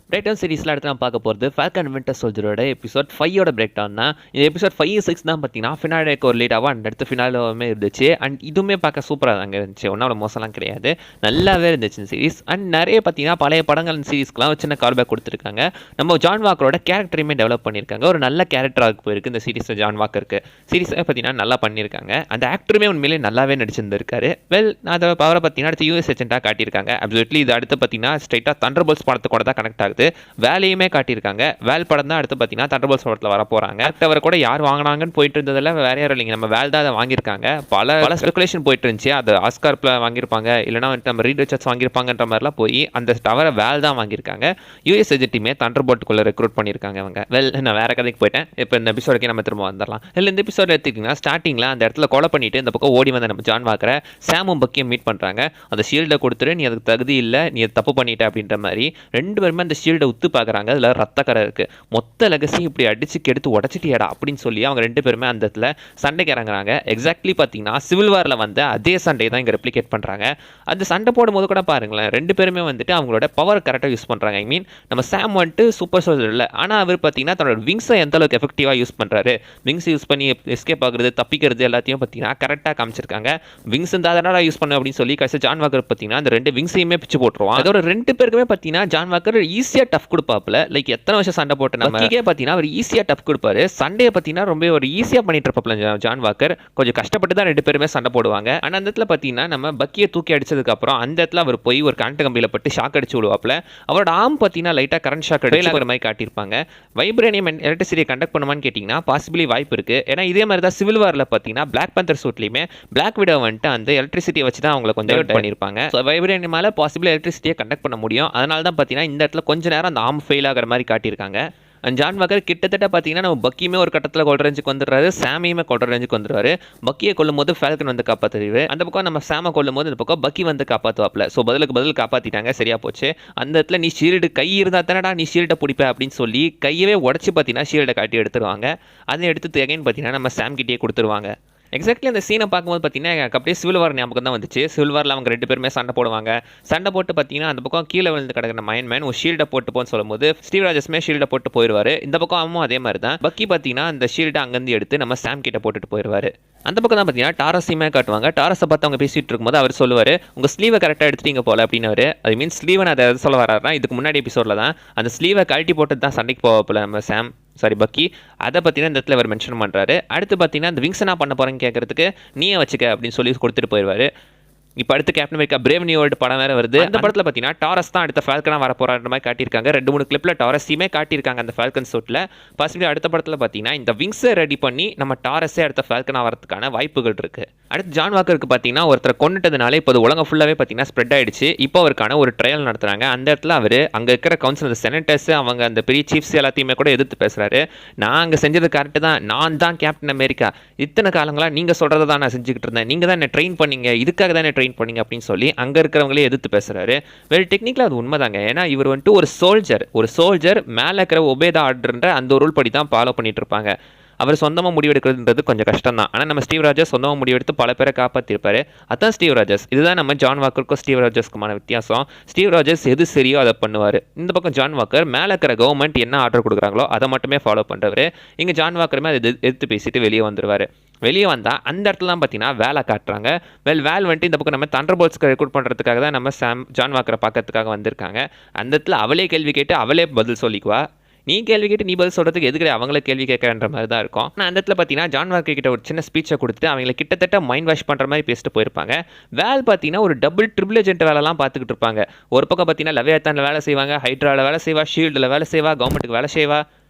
Break down சீரிஸில் அடுத்து நான் பார்க்க போகிறது ஃபால்கன் வின்டர் சோல்ஜரோட எபிசோட் 5 பிரேக் டவுன் தான். இந்த எபிசோட் 5-6 தான் பார்த்தீங்கன்னா ஃபினாலேக்கு ஒரு லேட்டாகவும் அந்த அடுத்து ஃபினாலுமே இருந்துச்சு. அண்ட் இதுவுமே பார்க்க சூப்பராக தாங்க இருந்துச்சு, ஒன்றாவோட மோசம்லாம் கிடையாது, நல்லாவே இருந்துச்சு இந்த சீரிஸ். அண்ட் நிறைய பார்த்தீங்கன்னா பழைய படங்கள் சீரிஸ்க்குலாம் சின்ன கால்பேக் கொடுத்துருக்காங்க. நம்ம ஜான் வாக்கரோட கேரக்டரையுமே டெவலப் பண்ணியிருக்காங்க. ஒரு நல்ல கேரக்டராக போயிருக்கு இந்த சீரிஸில் ஜான் வாக்கருக்கு. சீரிஸை பார்த்தீங்கன்னா நல்லா பண்ணியிருக்காங்க. அந்த ஆக்டருமே உண்மையிலே நல்லாவே நடிச்சிருந்திருக்காரு. அதை அவரை பார்த்தீங்கன்னா அடுத்து யூஎஸ் ஏஜென்ட்டாக காட்டியிருக்காங்க. அப்சல்யூட்லி இது அடுத்து பார்த்தீங்கன்னா ஸ்ட்ரைட்டாக தண்டர்போல்ட்ஸ் படத்தோட தான் கனெக்ட் ஆகுது. வேலையுமே காட்டியிருக்காங்க. வேல் படம் தான் அடுத்து பார்த்தீங்கன்னா தண்டர்போல்ட்ஸ் படத்தில் வர போகிறாங்க. அவர் கூட யார் வாங்கினாங்கன்னு போயிட்டு இருந்ததில் வேற யாரும் இல்லைங்க, நம்ம வேல் தான் அதை வாங்கியிருக்காங்க. பல ஸ்பெகுலேஷன் போயிட்டு இருந்துச்சு. அது ஆஸ்கார்ல வாங்கியிருப்பாங்க, இல்லைனா நம்ம ரீட் ரிச்சர்ட்ஸ் வாங்கியிருப்பாங்கன்ற மாதிரிலாம் போய் அந்த டவரை வேல் தான் வாங்கியிருக்காங்க. யூஎஸ் ஏஜென்ட்டுமே தண்டர்போல்ட்டுக்குள்ளே ரெக்ரூட் பண்ணியிருக்காங்க அவங்க. வெல், நான் வேற கதைக்கு போயிட்டேன். இப்போ இந்த எபிசோடுக்கே நம்ம திரும்ப வந்துடலாம். இல்லை, இந்த எபிசோட் எடுத்துக்கிட்டிங்கன்னா ஸ்டார்டிங்கில் அந்த இடத்துல கொலை பண்ணிட்டு இந்த பக்கம் ஓடி வந்த நம்ம ஜான் வாக்கரை சாமும் பக்கியும் மீட் பண்ணுறாங்க. அந்த ஷீல்டை கொடுத்துட்டு நீ அதுக்கு தகுதி இல்லை, நீ தப்பு பண்ணிட்ட அப்படின்ற மாதிரி ரெண்டு பேருமே அந்த ஷீல்டை உத்து பார்க்குறாங்க. அதில் ரத்தக்கரை இருக்குது. மொத்த லெகசி இப்படி அடிச்சு கெடுத்து உடச்சிட்டியடா அப்படின்னு சொல்லி அவங்க ரெண்டு பேருமே அந்த இடத்துல சண்டைக்கு இறங்குறாங்க. எக்ஸாக்ட்லி பார்த்தீங்கன்னா சிவில் வாரில் வந்து அதே சண்டையை தான் இங்கே ரெப்ளிகேட் பண்ணுறாங்க. அந்த சண்டை போடும்போது கூட பாருங்களேன், ரெண்டு பேருமே வந்துட்டு அவங்களோட பவர் கரெக்டாக யூஸ் பண்ணுறாங்க. ஐ மீன் நம்ம சாம் வந்துட்டு சூப்பர் சோல்ஜர் இல்லை, ஆனால் அவர் பார்த்தீங்கன்னா தன்னோட விங்ஸை எந்த அளவுக்கு எஃபெக்டிவாக யூஸ் பண்ணுறாரு, விங்ஸ் யூஸ் பண்ணி எஸ்கேப் ஆகுறது, தப்பிக்கிறது எல்லாத்தையும் பார்த்தீங்கன்னா கரெக்டாக காமிச்சிருக்காங்க. விங்ஸ் இருந்தால் அதனால் யூஸ் பண்ண அப்படின்னு சொல்லி கடைசி ஜான் வாக்கர் பார்த்தீங்கன்னா அந்த ரெண்டு விங்ஸையுமே பிச்சு போட்டுருவான். அதோட ரெண்டு பேருக்குமே பார்த்தீங்கன்னா ஜான் வாக்கர் ஈஸியாக டஃப் கொடுப்பாப்புல. லைக் எத்தனை வருஷம் சண்டை போட்டு நம்ம பார்த்தீங்கன்னா அவர் ஈஸியாக டஃப் கொடுப்பாரு. சண்டையை பார்த்தீங்கன்னா ரொம்ப ஒரு ஈஸியாக பண்ணிட்டு இருப்பாப்ல ஜான் வாக்கர். கொஞ்சம் கஷ்டப்பட்டு தான் ரெண்டு பேருமே சண்டை போடுவாங்க. ஆனால் அந்த இடத்துல பார்த்தீங்கன்னா நம்ம பக்கியை தூக்கி அடிச்சதுக்கு அப்புறம் அந்த இடத்துல அவர் போய் ஒரு கரண்ட் கம்பியில் பட்டு ஷாக் அடிச்சு விடுவாப்ல. அவரோட ஆம் பார்த்தீங்கன்னா லைட்டாக கரண்ட் ஷாக் அடிக்கிற மாதிரி காட்டியிருப்பாங்க. வைப்ரேனியம் எலக்ட்ரிசிட்டியை கண்டக்ட் பண்ணுமான்னு கேட்டிங்கன்னா பாசிபிளி வாய்ப்பு இருக்குது. ஏன்னா இதே மாதிரி தான் சிவில் வாரில் பார்த்தீங்கன்னா பிளாக் பேந்தர் சூட்லையுமே பிளாக் விடோ வந்துட்டு அந்த எலக்ட்ரிசிட்டியை வச்சு தான் அவங்களை கொஞ்சம் பண்ணியிருப்பாங்க. வைப்ரேனியமால பாசிபிள் எலக்ட்ரிசிட்டியை கண்டக்ட் பண்ண முடியும். அதனால தான் பார்த்தீங்கன்னா இந்த இடத்துல கொஞ்ச நேரம் அந்த ஆம் ஃபெயில் ஆகிற மாதிரி காட்டியிருக்காங்க. ஜான் வாக்கர் கிட்டத்தட்ட பார்த்தீங்கன்னா நம்ம பக்கியுமே ஒரு கட்டத்தில் கொல்ற ரேஞ்சுக்கு வந்துடுறாரு, சாமியுமே கொல்ற ரேஞ்சுக்கு வந்துடுவாரு. பக்கியை கொல்லும் போது ஃபால்கன் வந்து காப்பாற்றுவாரு. அந்த பக்கம் நம்ம சாமை கொல்லும் போது இந்த பக்கம் பக்கி வந்து காப்பாற்றுவாப்ல. ஸோ பதில் காப்பாற்றிட்டாங்க, சரியா போச்சு. அந்த இடத்துல நீ ஷீல்டு கை இருந்தால் தானடா நீ ஷீல்டை பிடிப்ப அப்படின்னு சொல்லி கையவே உடச்சி பார்த்தீங்கன்னா ஷீல்டை காட்டி எடுத்துருவாங்க. அதை எடுத்து எகைன் பார்த்தீங்கன்னா நம்ம சாம் கிட்டே கொடுத்துருவாங்க. எக்ஸாக்ட்லி அந்த சீனை பார்க்கும்போது பார்த்தீங்கன்னா எனக்கு அப்படியே சிவில் வார் ஞாபகம் தான் வந்துச்சு. சிவில் வாரில் அவங்க ரெண்டு பேருமே சண்டை போடுவாங்க. சண்டை போட்டு பார்த்தீங்கன்னா அந்த பக்கம் கீழே விழுந்து கிடக்கிற மேன் ஒரு ஷீல்டை போட்டு போன்னு சொல்லும்போது ஸ்டீவ் ராஜஸ்மே ஷீல்டை போட்டு போயிடுவார். இந்த பக்கம் அவனும் அதே மாதிரி தான். பக்கி பார்த்தீங்கன்னா அந்த ஷீல்டை அங்கேருந்து எடுத்து நம்ம சாம் கிட்ட போட்டுட்டு போயிடுவார். அந்த பக்கம் தான் பார்த்தீங்கன்னா டாரஸையுமே காட்டுவாங்க. டாரஸை பார்த்து அவங்க பேசிகிட்டு இருக்கும்போது அவர் சொல்லுவார், உங்கள் ஸ்லீவை கரெக்டாக எடுத்துட்டீங்க போல அப்படின்னு. அது மீன்ஸ் ஸ்லீவை நான் அதை சொல்ல வராருன்னா இதுக்கு முன்னாடி எபிசோடில் தான் அந்த ஸ்லீவை கழட்டி போட்டு தான் சண்டைக்கு போகல நம்ம சாம் பக்கி. அதை பற்றினா இந்த இடத்துல அவர் மென்ஷன் பண்ணுறாரு. அடுத்து பார்த்தீங்கன்னா இந்த விங்ஸ் என்ன பண்ண போகிறேன்னு கேட்குறதுக்கு நீயே வச்சுக்க அப்படின்னு சொல்லி கொடுத்துட்டு போயிடுவார். இப்போ அடுத்து captain America brave new world படம் வேறு வருது. அந்த படத்தில் பார்த்தீங்கன்னா டாரஸ் தான் அடுத்த ஃபால்கனாக வர போகிற மாதிரி காட்டியிருக்காங்க. 2-3 கிளிப்பில் டாரஸையுமே காட்டியிருக்காங்க அந்த ஃபால்கன் சூட்டில். பாசிபிளி அடுத்த படத்தில் பார்த்தீங்கன்னா இந்த விங்ஸை ரெடி பண்ணி நம்ம டாரஸே அடுத்த ஃபால்கனாக வரதுக்கான வாய்ப்புகள் இருக்குது. அடுத்து ஜான் வாக்கருக்கு பார்த்தீங்கன்னா ஒருத்தரை கொண்டுட்டதுனால இப்போ உலகம் ஃபுல்லாகவே பார்த்தீங்கன்னா ஸ்ப்ரெட் ஆகிடுச்சு. இப்போ அவருக்கான ஒரு ட்ரையல் நடத்துகிறாங்க. அந்த இடத்துல அவர் அங்கே இருக்கிற கவுன்சில் செனட்டர்ஸ் அவங்க அந்த பெரிய சீஃப்ஸ் எல்லாத்தையுமே கூட எதிர்த்து பேசுகிறாரு. நான் அங்கே செஞ்சது கரெக்டு தான், நான் தான் கேப்டன் அமெரிக்கா, இத்தனை காலங்களாக நீங்கள் சொல்கிறத தான் நான் செஞ்சுக்கிட்டு இருந்தேன், நீங்கள் தான் என்ன ட்ரெயின் பண்ணீங்க, இதுக்காக தான் என்ன ட்ரெயின் பண்ணீங்க அப்படின்னு சொல்லி அங்கே இருக்கிறவங்களே எதிர்த்து பேசுகிறாரு. வெல், டெக்னிக்கலாக அது உண்மைதாங்க. ஏன்னா இவர் வந்துட்டு ஒரு சோல்ஜர் மேலே இருக்கிற ஒபேதா ஆர்டர்ன்ற அந்த ரூல் படி தான் ஃபாலோ பண்ணிட்டு இருப்பாங்க. அவர் சொந்தமாக முடிவெடுக்கிறதுன்றது கொஞ்சம் கஷ்டம் தான். ஆனால் நம்ம ஸ்டீவ் ராஜர்ஸ் சொந்தமாக முடிவெடுத்து பல பேரை காப்பாற்றிருப்பாரு. அதான் ஸ்டீவ் ராஜர்ஸ். இதுதான் நம்ம ஜான் வாக்கருக்கும் ஸ்டீவ் ராஜர்ஸ்க்குமான வித்தியாசம். ஸ்டீவ் ராஜர்ஸ் எது சரியோ அதை பண்ணுவார். இந்த பக்கம் ஜான் வாக்கர் மேலே இருக்கிற கவர்மெண்ட் என்ன ஆர்டர் கொடுக்குறாங்களோ அதை மட்டுமே ஃபாலோ பண்ணுறவர். இங்கே ஜான் வாக்கருமே அதை எடுத்து பேசிட்டு வெளியே வந்துடுவார். வெளியே வந்தால் அந்த இடத்துல தான் பார்த்தீங்கன்னா வேலை காட்டுறாங்க. வேல் வந்துட்டு இந்த பக்கம் நம்ம தண்டர்போல்ட்ஸ்க்கு ரெக்ரூட் பண்ணுறதுக்காக தான் நம்ம ஜான் வாக்கரை பார்க்கறதுக்காக வந்திருக்காங்க. அந்த இடத்துல அவளே கேள்வி கேட்டு அவளே பதில் சொல்லிக்குவா. நீ கேள்வி கேட்டு நீ பதில் சொல்கிறதுக்கு எதுக்கு அவங்கள கேள்வி கேட்குறன்ற மாதிரி தான் இருக்கும். ஆனால் அந்த இடத்துல பார்த்தீங்கன்னா ஜான் வாக்கர் கிட்ட ஒரு சின்ன ஸ்பீச்சை கொடுத்துட்டு அவங்களை கிட்டத்தட்ட மைண்ட் வாஷ் பண்ணுற மாதிரி பேசிட்டு போயிருப்பாங்க. வேல் பார்த்தீங்கன்னா ஒரு ட்ரிபிள் ஏஜென்ட் வேலைலாம் பார்த்துக்கிட்டு இருப்பாங்க. ஒரு பக்கம் பார்த்தீங்கன்னா லெவியாத்தானில் வேலை செய்வாங்க, ஹைட்ராவில் வேலை செய்வா, ஷீல்டில் வேலை செய்வா, கவர்மெண்ட்டுக்கு வேலை செய்வா,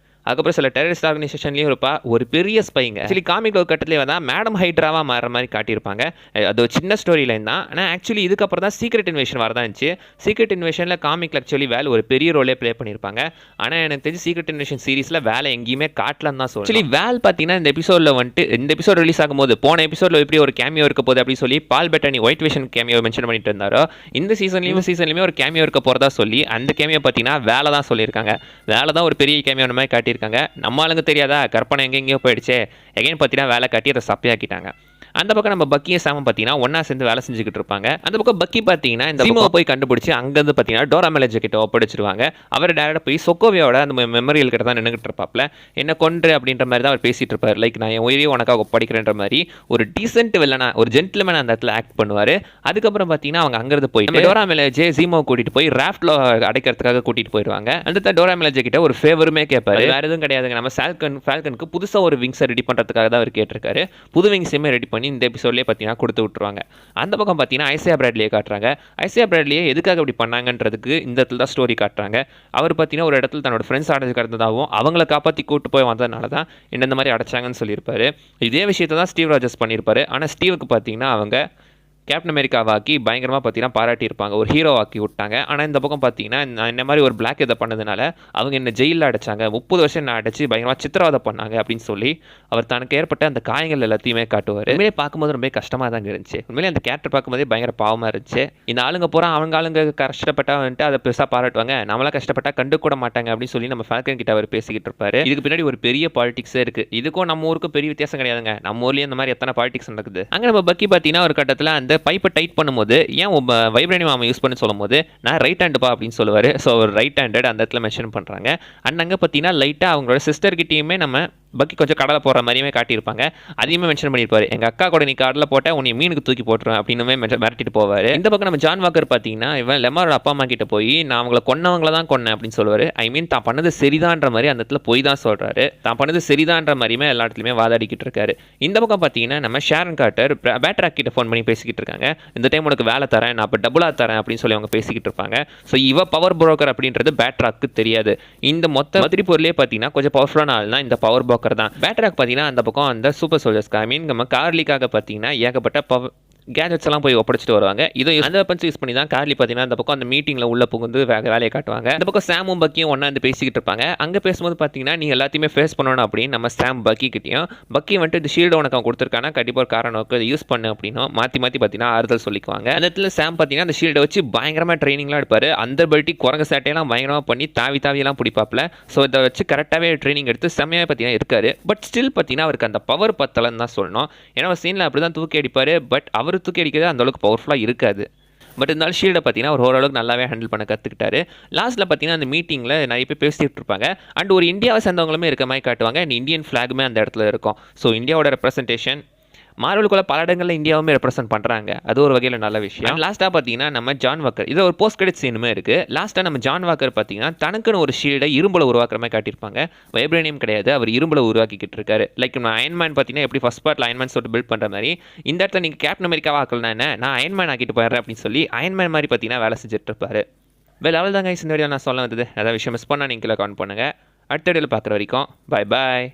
அதுக்கப்புறம் சில டெரரிஸ்ட் ஆர்கனைசேஷன்லேயும் இருப்பா. ஒரு பெரிய ஸ்பைங்க. ஆக்சுவலி காமிக் ஒரு கட்டத்திலே தான் மேடம் ஹைட்ராவாக மாறுற மாதிரி காட்டியிருப்பாங்க. அது ஒரு சின்ன ஸ்டோரி லைன் தான். ஆனால் ஆக்சுவலி இதுக்கப்புறம் தான் சீக்ரெட் இன்வேஷன் வரதான் இருந்துச்சு. சீக்ரெட் இன்வேஷனில் காமிக்ல ஆக்சுவலி வேலை ஒரு பெரிய ரோலே ப்ளே பண்ணியிருப்பாங்க. ஆனால் எனக்கு தெரிஞ்சு சீக்ரெட் இன்வேஷன் சீரிஸில் வேலை எங்கேயுமே காட்டலன்னு தான் சொல்லுவேன். ஆக்சுவலி வேல் பார்த்தீங்கன்னா இந்த எபிசோடில் வந்துட்டு இந்த எபிசோட் ரிலீஸ் ஆகும்போது போன எபிசோடில் எப்படி ஒரு கேமியோ இருக்க போகுது அப்படின்னு சொல்லி பால் பெட்டானி ஒயிட் விஷன் கேமியோ மென்ஷன் பண்ணிட்டு இருந்தாரோ, இந்த சீசன்லையுமே ஒரு கேமியோ இருக்க போகிறதா சொல்லி அந்த கேமியோ பார்த்தீங்கன்னா வேலை தான் சொல்லியிருக்காங்க. வேலை தான் ஒரு பெரிய கேமியோ மாதிரி காட்டியிருக்காங்க. நம்மளால தெரியாதா, கற்பனை எங்கெங்கேயோ போயிடுச்சு. எகைன் பார்த்தீங்கன்னா வேலை காட்டி அதை சப்பையாக்கிட்டாங்க. அந்த பக்கம் நம்ம பக்கியும் சாமும் பார்த்தீங்கன்னா ஒன்றா சேர்ந்து வேலை செஞ்சுக்கிட்டு இருப்பாங்க. அந்த பக்கம் பக்கி பார்த்தீங்கன்னா இந்த ஜீமோவை போய் கண்டுபிடிச்சி அங்கேருந்து பார்த்தீங்கன்னா டோரா மிலேஜ் கிட்ட ஒப்படைச்சிருவாங்க. அவர் டேரக்டாக போய் சொக்கோவியோட அந்த மெமரியல் கிட்ட தான் நின்றுட்டு இருப்பாப்ல. என்ன கொன்று அப்படின்ற மாதிரி தான் அவர் பேசிட்டு இருப்பார். லைக் நான் என் உயிரையும் உனக்காக ஒப்படைக்கிறேன்ற மாதிரி ஒரு டீசென்ட் வில்லனா ஒரு ஜென்டில்மேன் அந்த இடத்துல ஆக்ட் பண்ணுவார். அதுக்கப்புறம் பார்த்தீங்கன்னா அவங்க அங்கிருந்து போயிட்டு டோரா மிலேஜே ஜீமோவை கூட்டிட்டு போய் ராஃப்ட்ல அடைக்கிறதுக்காக கூட்டிட்டு போயிடுவாங்க. அந்த டோரா மிலேஜ் கிட்ட ஒரு ஃபேவருமே கேட்பாரு. வேற எதுவும் கிடையாதுங்க, நம்ம ஃபால்கனுக்கு புதுசாக ஒரு விங்ஸை ரெடி பண்ணுறதுக்காக தான் அவர் கேட்டிருக்காரு. புது விங்ஸையுமே ரெடி பண்ணி இந்த எபிசோட்லேயே பார்த்தீங்கன்னா கொடுத்து விட்டுருவாங்க. அந்த பக்கம் பார்த்தீங்கன்னா ஐசியா பிராட்லியை காட்டுறாங்க. ஐசியா பிராட்லியை எதுக்காக இப்படி பண்ணாங்கன்றதுக்கு இந்த இடத்துல தான் ஸ்டோரி காட்டுறாங்க. அவர் பார்த்தீங்கன்னா ஒரு இடத்துல தன்னோட ஃப்ரெண்ட்ஸ் அடைஞ்சு கிடந்ததாகவும் அவங்கள காப்பாற்றி கூட்டு போய் வந்ததுனால தான் இந்த மாதிரி அடைச்சாங்கன்னு சொல்லியிருப்பாரு. இதே விஷயத்தை தான் ஸ்டீவ் ராஜர்ஸ் பண்ணியிருப்பாரு. ஆனால் ஸ்டீவுக்கு பார்த்தீங்கன்னா அவங்க கேப்டன் அமெரிக்காவாக்கி பயங்கரமாக பார்த்தீங்கன்னா பாராட்டியிருப்பாங்க, ஒரு ஹீரோ ஆக்கி விட்டாங்க. ஆனால் இந்த பக்கம் பார்த்தீங்கன்னா நான் இந்த மாதிரி ஒரு பிளாக் இதை பண்ணதுனால அவங்க என்ன ஜெயிலில் அடைச்சாங்க, 30 வருஷம் என்ன அடைச்சி பயங்கரமாக சித்திரவதை பண்ணாங்க அப்படின்னு சொல்லி அவர் தனக்கு ஏற்பட்ட அந்த காயங்கள் எல்லாத்தையுமே காட்டுவார். உண்மையிலே பார்க்கும்போது ரொம்ப கஷ்டமாக தான் இருந்துச்சு. உண்மையிலே அந்த கேரக்டர் பார்க்கும்போதே பயங்கர பாவமாக இருந்துச்சு. இந்த ஆளுங்க பூரா அவங்க ஆளுங்க கஷ்டப்பட்டா வந்துட்டு அதை பெருசாக பாராட்டுவாங்க, நம்மளாம் கஷ்டப்பட்டா கண்டு கூட மாட்டாங்க அப்படின்னு சொல்லி நம்ம ஃபால்கன் கிட்ட அவர் பேசிக்கிட்டு இருப்பாரு. இதுக்கு பின்னாடி ஒரு பெரிய பாலிடிக்ஸே இருக்குது. இதுக்கும் நம்ம ஊருக்கும் பெரிய வித்தியாசம் கிடையாதுங்க. நம்ம ஊர்லேயும் இந்த மாதிரி எத்தனை பாலிடிக்ஸ் நடக்குது. அங்கே நம்ம பக்கி பார்த்தீங்கன்னா ஒரு கட்டத்தில் அந்த பைப்பை டைட் பண்ணும்போது ஏன் வைப்ரேனியம் அவன் யூஸ் பண்ணி சொல்லும் போது நான் ரைட் ஹேண்டுப்பா அப்படின்னு சொல்லுவார். ஸோ ரைட் ஹேண்டட் அந்த இடத்துல மென்ஷன் பண்ணுறாங்க. அண்ட் அங்கே பார்த்தீங்கன்னா லைட்டாக அவங்களோட சிஸ்டர்கிட்டையுமே நம்ம பக்கி கொஞ்சம் கடலை போடுற மாதிரியுமே காட்டியிருப்பாங்க. அதையுமே மென்ஷன் பண்ணியிருப்பாரு. எங்கள் அக்கா கூட நீ கடலை போட்டால் உன்னை மீனுக்கு தூக்கி போட்டுருவேன் அப்படின்னுமே மிரட்டிட்டு போவார். இந்த பக்கம் நம்ம ஜான் வாக்கர் பார்த்தீங்கன்னா இவன் லெமாரோட அப்பா அம்மா கிட்ட போய் நான் அவங்கள கொன்னவங்கள தான் கொன்னேன் அப்படின்னு சொல்லுவார். ஐ மீன் தான் பண்ணது சரிதான்ற மாதிரி அந்த இடத்துல போய் தான் சொல்கிறாரு. தான் பண்ணது சரிதான்ற மாதிரியுமே எல்லா இடத்துலையுமே வாதாடிக்கிட்டு இருக்காரு. இந்த பக்கம் பார்த்தீங்கன்னா நம்ம ஷாரன் கார்ட்டர் பேட்ராக் கிட்ட ஃபோன் பண்ணி பேசிக்கிட்டு இருக்காங்க. இந்த டைம் உனக்கு வேலை தரேன், நான் இப்போ டபுளாக தரேன் அப்படின்னு சொல்லி அவங்க பேசிக்கிட்டு இருப்பாங்க. ஸோ இவ பவர் புரோக்கர் அப்படின்றது பேட்ராக்கு தெரியாது. இந்த மொத்த மதிரி பொருளே பார்த்தீங்கன்னா கொஞ்சம் பவர்ஃபுல்லான ஆள்னா இந்த பவர் புரோக்கர் தான். பேட்ராக் பார்த்தீங்கன்னா அந்த பக்கம் அந்த சூப்பர் சோல்ஜர்ஸ்க்கு ஐ மீன் நம்ம கார்லிக்காக பார்த்தீங்கன்னா ஏகப்பட்ட கேஜெட்ஸ் எல்லாம் போய் ஒப்படைச்சிட்டு வருவாங்க. இதுவும் அந்த வெப்பன்ஸ் யூஸ் பண்ணி தான் கார்லி பார்த்தீங்கன்னா அந்த பக்கம் அந்த மீட்டிங்கில் உள்ள புகுந்து வேலையை காட்டுவாங்க. அந்த பக்கம் சாமும் பக்கியும் ஒன்றா வந்து பேசிக்கிட்டு இருப்பாங்க. அங்கே பேசும்போது பார்த்தீங்கன்னா நீ எல்லாத்தையுமே ஃபேஸ் பண்ணணும் அப்படின்னு நம்ம சாம் பக்கி கிட்டையும் பக்கி வந்துட்டு இந்த ஷீல்டு உனக்கு அவன் கொடுத்துருக்கானா கண்டிப்பாக ஒரு காரணம் இருக்குது, அதை யூஸ் பண்ணு அப்படின்னும் மாற்றி பார்த்தீங்கன்னா ஆறுதல் சொல்லிக்குவாங்க. அந்த இடத்துல சாம் பார்த்தீங்கன்னா அந்த ஷீல்டை வச்சு பயங்கரமாக ட்ரைனிங்லாம் எடுப்பார். அந்த பெல்ட்டி குரங்கு சேட்டையெல்லாம் பயங்கரமாக பண்ணி தாவியெல்லாம் பிடிப்பாப்ல. ஸோ இதை வச்சு கரெக்டாகவே ட்ரைனிங் எடுத்து செம்மையாக பார்த்தீங்கன்னா இருக்காரு. பட் ஸ்டில் பார்த்தீங்கன்னா அவருக்கு அந்த பவர் பத்தலன்னு தான் சொல்லணும். ஏன்னா சீனில் அப்படி தான் தூக்கி அடிப்பார். பட் அவர் தூக்கி அடிக்கிறது அந்த அளவுக்கு பவர்ஃபுல்லாக இருக்காது. பட் இருந்தாலும் ஷீல்டை பார்த்தீங்கன்னா ஒரு ஓரளவுக்கு நல்லாவே ஹேண்டில் பண்ண கற்றுக்கிட்டாரு. லாஸ்ட்டில் பார்த்தீங்கன்னா அந்த மீட்டிங்கில் நிறைய பேர் பேசிகிட்டு இருப்பாங்க. அண்ட் ஒரு இந்தியாவை சேர்ந்தவங்களுமே இருக்க மாதிரி காட்டுவாங்க. அண்ட் இந்தியன் ஃப்ளாகுமே அந்த இடத்துல இருக்கும். ஸோ இந்தியாவோட ரெப்ரசன்டேஷன் மார்வலுக்குள்ள பல இடங்களில் இந்தியாவுமே ரெப்ரசென்ட் பண்ணுறாங்க. அது ஒரு வகையில் நல்ல விஷயம். லாஸ்ட்டாக பார்த்தீங்கன்னா நம்ம ஜான் வாக்கர் இது ஒரு போஸ்ட் கிரெடிட் சீனுமே இருக்குது. லாஸ்ட்டாக நம்ம ஜான் வாக்கர் பார்த்தீங்கன்னா தனக்குன்னு ஒரு ஷீல்டை இரும்புல உருவாக்குற மாதிரி காட்டியிருப்பாங்க. வைப்ரேனியம் கிடையாது, அவர் இரும்புல உருவாக்கிக்கிட்டு இருக்காரு. லைக் நம்ம அயன்மேன் பார்த்தீங்கன்னா எப்படி ஃபர்ஸ்ட் பார்ட்டில் அயன்மேன் சொல்லிட்டு பில்ட் பண்ணுற மாதிரி இந்த இடத்துல நீங்கள் கேப்டன் அமெரிக்காவா ஆக்கலனா என்ன, நான் அயன்மேன் ஆக்கிட்டு போயிடுறேன் அப்படின்னு சொல்லி அயன்மேன் மாதிரி பார்த்தீங்கன்னா வேலை செஞ்சுட்டு இருப்பாரு. லெவல் தாங்க இந்த வீடியோ நான் சொல்ல வந்தது. ஏதாவது விஷயம் மிஸ் பண்ணால் நீங்கள் கமெண்ட் பண்ணுங்கள். அடுத்த வீடியோவில் பார்க்குற வரைக்கும் பாய் பாய்.